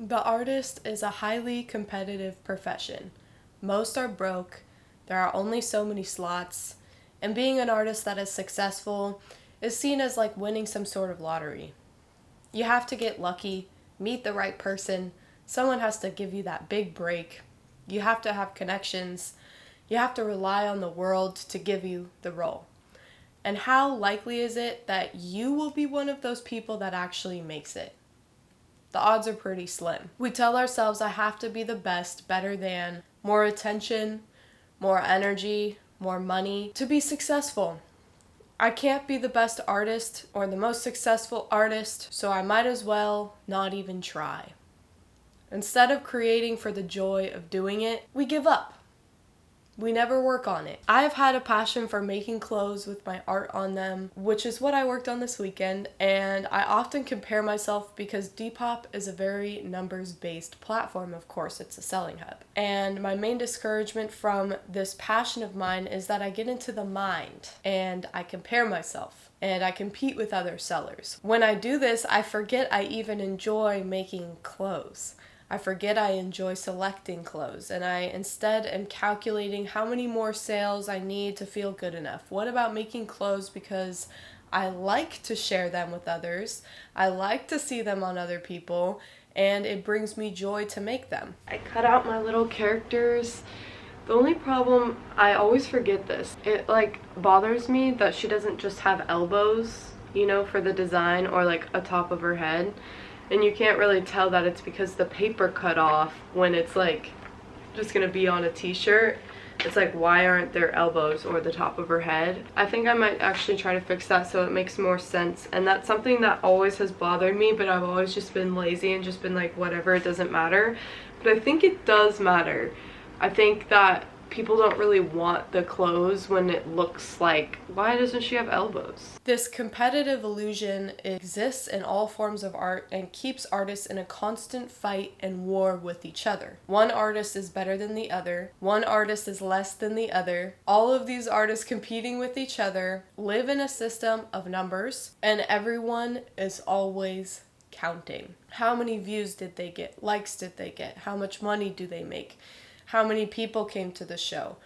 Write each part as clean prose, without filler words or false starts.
The artist is a highly competitive profession. Most are broke, there are only so many slots, and being an artist that is successful is seen as like winning some sort of lottery. You have to get lucky, meet the right person, someone has to give you that big break, you have to have connections, you have to rely on the world to give you the role. And how likely is it that you will be one of those people that actually makes it? The odds are pretty slim. We tell ourselves I have to be the best, better than, more attention, more energy, more money to be successful. I can't be the best artist or the most successful artist, so I might as well not even try. Instead of creating for the joy of doing it, we give up. We never work on it. I have had a passion for making clothes with my art on them, which is what I worked on this weekend, and I often compare myself because Depop is a very numbers-based platform. Of course, it's a selling hub. And my main discouragement from this passion of mine is that I get into the mind and I compare myself and I compete with other sellers. When I do this, I forget I even enjoy making clothes. I forget I enjoy selecting clothes, and I instead am calculating how many more sales I need to feel good enough. What about making clothes because I like to share them with others, I like to see them on other people, and it brings me joy to make them. I cut out my little characters. The only problem, I always forget this. It bothers me that she doesn't just have elbows, for the design, or a top of her head. And you can't really tell that it's because the paper cut off when it's just gonna be on a t-shirt. It's why aren't there elbows or the top of her head? I think I might actually try to fix that so it makes more sense. And that's something that always has bothered me, but I've always just been lazy and just been whatever, it doesn't matter. But I think it does matter. I think that people don't really want the clothes when it looks why doesn't she have elbows? This competitive illusion exists in all forms of art and keeps artists in a constant fight and war with each other. One artist is better than the other. One artist is less than the other. All of these artists competing with each other live in a system of numbers, and everyone is always counting. How many views did they get? Likes did they get? How much money do they make? How many people came to the show?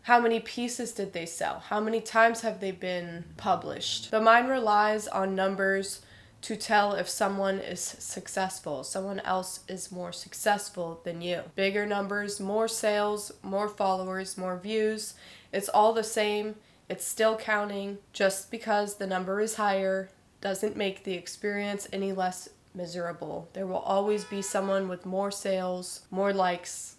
How many pieces did they sell? How many times have they been published? The mind relies on numbers to tell if someone is successful. Someone else is more successful than you. Bigger numbers, more sales, more followers, more views. It's all the same. It's still counting. Just because the number is higher doesn't make the experience any less miserable. There will always be someone with more sales, more likes,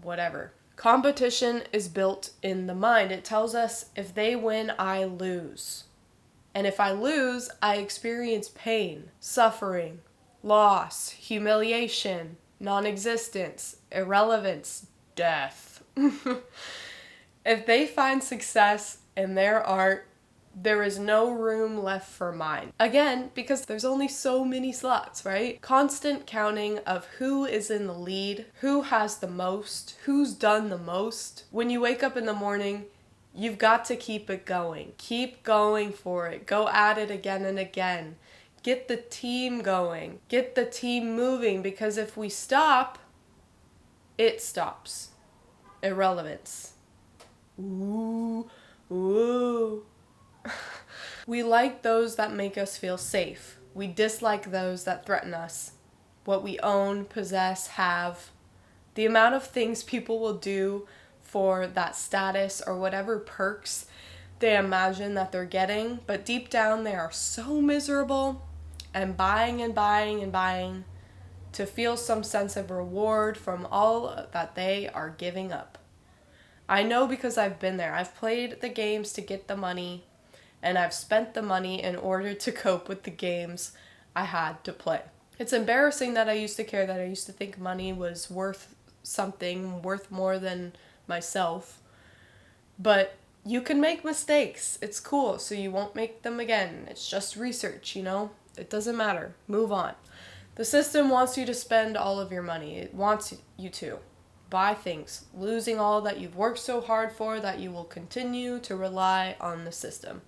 whatever. Competition is built in the mind. It tells us if they win, I lose. And if I lose, I experience pain, suffering, loss, humiliation, non-existence, irrelevance, death. If they find success in their art, there is no room left for mine. Again, because there's only so many slots, right? Constant counting of who is in the lead, who has the most, who's done the most. When you wake up in the morning, you've got to keep it going. Keep going for it. Go at it again and again. Get the team going. Get the team moving, because if we stop, it stops. Irrelevance. Ooh, ooh. We like those that make us feel safe. We dislike those that threaten us. What we own, possess, have. The amount of things people will do for that status or whatever perks they imagine that they're getting, but deep down they are so miserable and buying and buying and buying to feel some sense of reward from all that they are giving up. I know because I've been there. I've played the games to get the money, and I've spent the money in order to cope with the games I had to play. It's embarrassing that I used to care, that I used to think money was worth something, worth more than myself. But you can make mistakes. It's cool, so you won't make them again. It's just research, It doesn't matter. Move on. The system wants you to spend all of your money. It wants you to buy things, losing all that you've worked so hard for, that you will continue to rely on the system.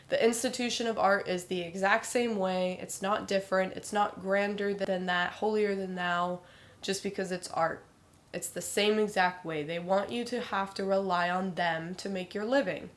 The institution of art is the exact same way. It's not different. It's not grander than that, holier than thou, just because it's art. It's the same exact way. They want you to have to rely on them to make your living.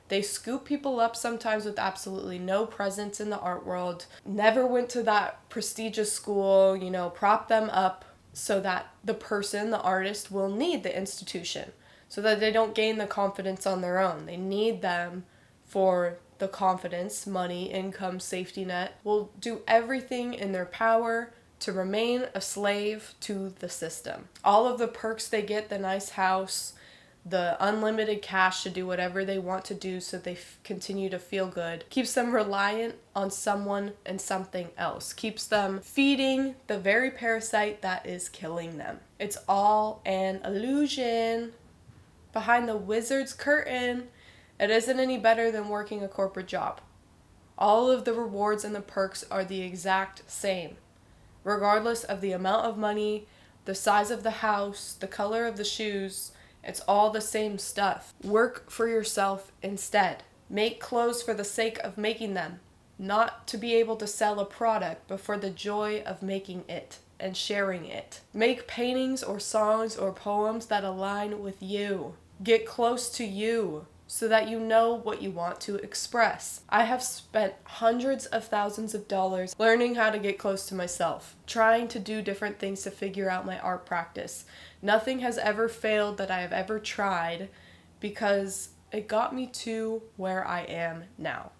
They scoop people up sometimes with absolutely no presence in the art world, never went to that prestigious school, prop them up so that the person, the artist, will need the institution so that they don't gain the confidence on their own. They need them for the confidence, money, income, safety net, will do everything in their power to remain a slave to the system. All of the perks they get, the nice house, the unlimited cash to do whatever they want to do so they continue to feel good, keeps them reliant on someone and something else, keeps them feeding the very parasite that is killing them. It's all an illusion. Behind the wizard's curtain, it isn't any better than working a corporate job. All of the rewards and the perks are the exact same, regardless of the amount of money, the size of the house, the color of the shoes. It's all the same stuff. Work for yourself instead. Make clothes for the sake of making them, not to be able to sell a product, but for the joy of making it and sharing it. Make paintings or songs or poems that align with you. Get close to you so that you know what you want to express. I have spent hundreds of thousands of dollars learning how to get close to myself, trying to do different things to figure out my art practice. Nothing has ever failed that I have ever tried because it got me to where I am now.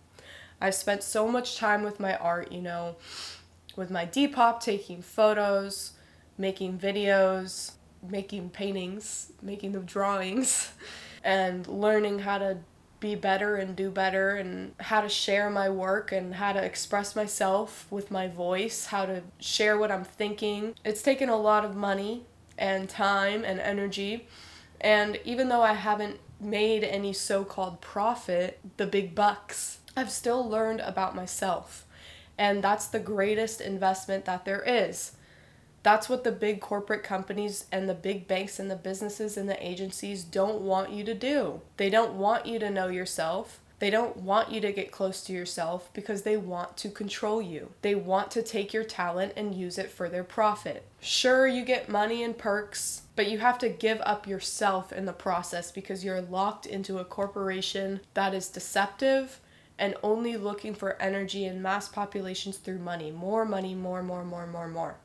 I've spent so much time with my art, with my Depop, taking photos, making videos, making paintings, making the drawings, and learning how to be better and do better and how to share my work and how to express myself with my voice, how to share what I'm thinking. It's taken a lot of money and time and energy, and even though I haven't made any so-called profit, the big bucks, I've still learned about myself, and that's the greatest investment that there is. That's what the big corporate companies and the big banks and the businesses and the agencies don't want you to do. They don't want you to know yourself. They don't want you to get close to yourself because they want to control you. They want to take your talent and use it for their profit. Sure, you get money and perks, but you have to give up yourself in the process because you're locked into a corporation that is deceptive and only looking for energy and mass populations through money. More money, more.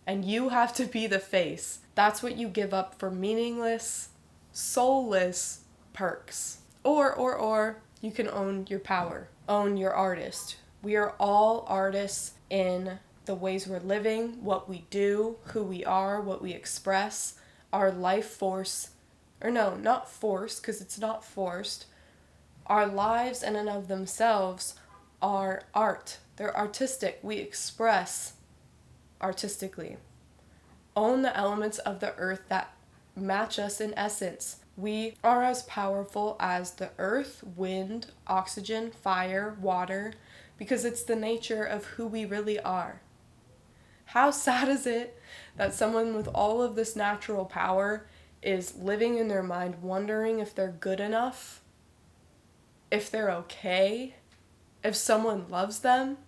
And you have to be the face. That's what you give up for meaningless, soulless perks. Or you can own your power, own your artist. We are all artists in the ways we're living, what we do, who we are, what we express, our life force, or no, not force, because it's not forced. Our lives in and of themselves are art. They're artistic. We express artistically. Own the elements of the earth that match us in essence. We are as powerful as the earth, wind, oxygen, fire, water, because it's the nature of who we really are. How sad is it that someone with all of this natural power is living in their mind wondering if they're good enough, if they're okay, if someone loves them,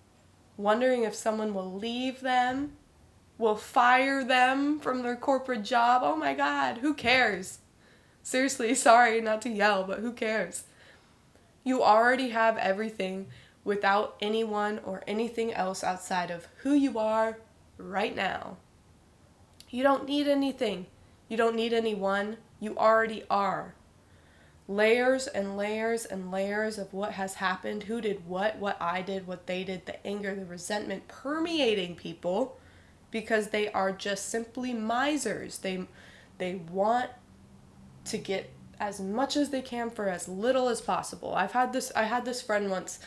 wondering if someone will leave them, will fire them from their corporate job. Oh my God, who cares? Seriously, sorry not to yell, but who cares? You already have everything without anyone or anything else outside of who you are right now. You don't need anything. You don't need anyone. You already are. Layers and layers and layers of what has happened, who did what I did, what they did, the anger, the resentment permeating people because they are just simply misers. They want to get as much as they can for as little as possible. I had this friend once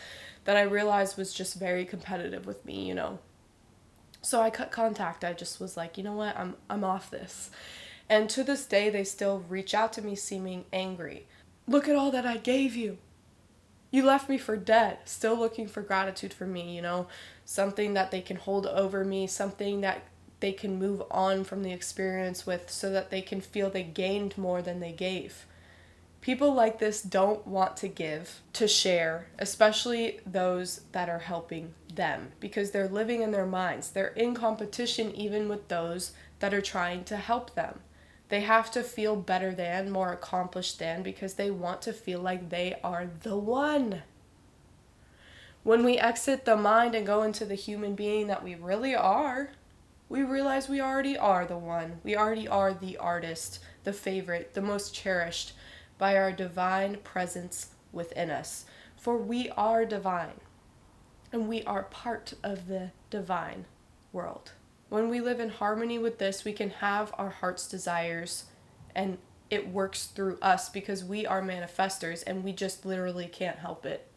that I realized was just very competitive with me, So I cut contact. I just was like, you know what, I'm off this. And to this day, they still reach out to me seeming angry. Look at all that I gave you. You left me for dead, still looking for gratitude from me, something that they can hold over me, something that they can move on from the experience with so that they can feel they gained more than they gave. People like this don't want to give, to share, especially those that are helping them, because they're living in their minds. They're in competition even with those that are trying to help them. They have to feel better than, more accomplished than, because they want to feel like they are the one. When we exit the mind and go into the human being that we really are, we realize we already are the one. We already are the artist, the favorite, the most cherished by our divine presence within us. For we are divine, and we are part of the divine world. When we live in harmony with this, we can have our heart's desires, and it works through us because we are manifestors, and we just literally can't help it.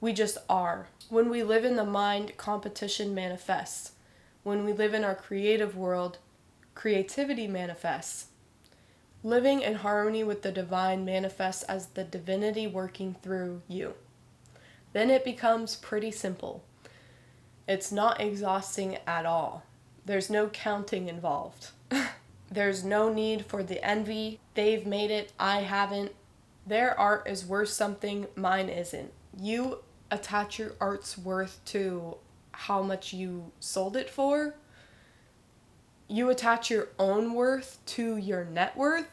We just are. When we live in the mind, competition manifests. When we live in our creative world, creativity manifests. Living in harmony with the divine manifests as the divinity working through you. Then it becomes pretty simple. It's not exhausting at all. There's no counting involved. There's no need for the envy. They've made it, I haven't. Their art is worth something, mine isn't. You attach your art's worth to how much you sold it for. You attach your own worth to your net worth.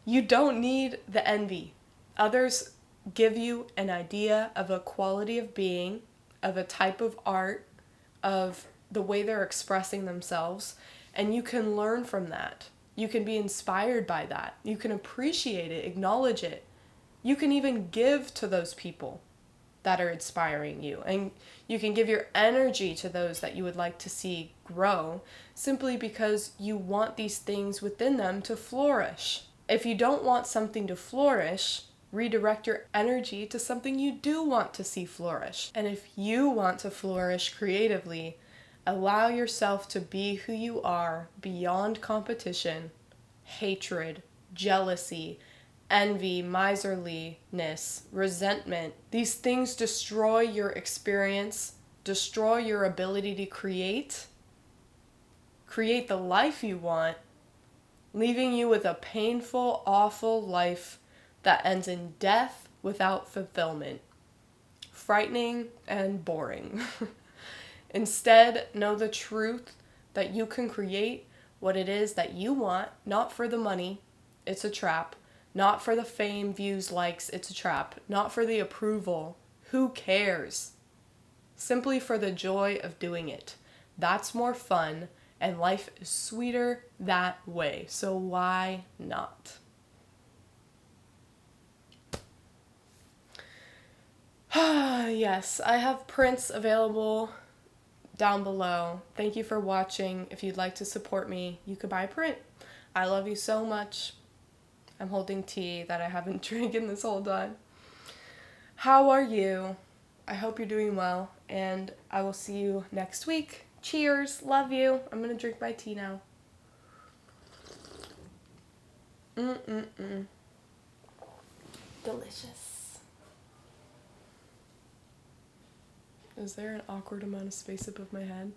You don't need the envy. Others give you an idea of a quality of being, of a type of art, of the way they're expressing themselves, and you can learn from that. You can be inspired by that. You can appreciate it, acknowledge it. You can even give to those people that are inspiring you, and you can give your energy to those that you would like to see grow, simply because you want these things within them to flourish. If you don't want something to flourish, redirect your energy to something you do want to see flourish. And if you want to flourish creatively, allow yourself to be who you are beyond competition, hatred, jealousy, envy, miserliness, resentment. These things destroy your experience, destroy your ability to create the life you want, leaving you with a painful, awful life that ends in death without fulfillment. Frightening and boring. Instead, know the truth that you can create what it is that you want, not for the money, it's a trap. Not for the fame, views, likes, it's a trap. Not for the approval, who cares? Simply for the joy of doing it. That's more fun, and life is sweeter that way. So why not? Yes, I have prints available down below. Thank you for watching. If you'd like to support me, you could buy a print. I love you so much. I'm holding tea that I haven't drinking this whole time. How are you? I hope you're doing well, and I will see you next week. Cheers. Love you. I'm gonna drink my tea now. Delicious. Is there an awkward amount of space above my head?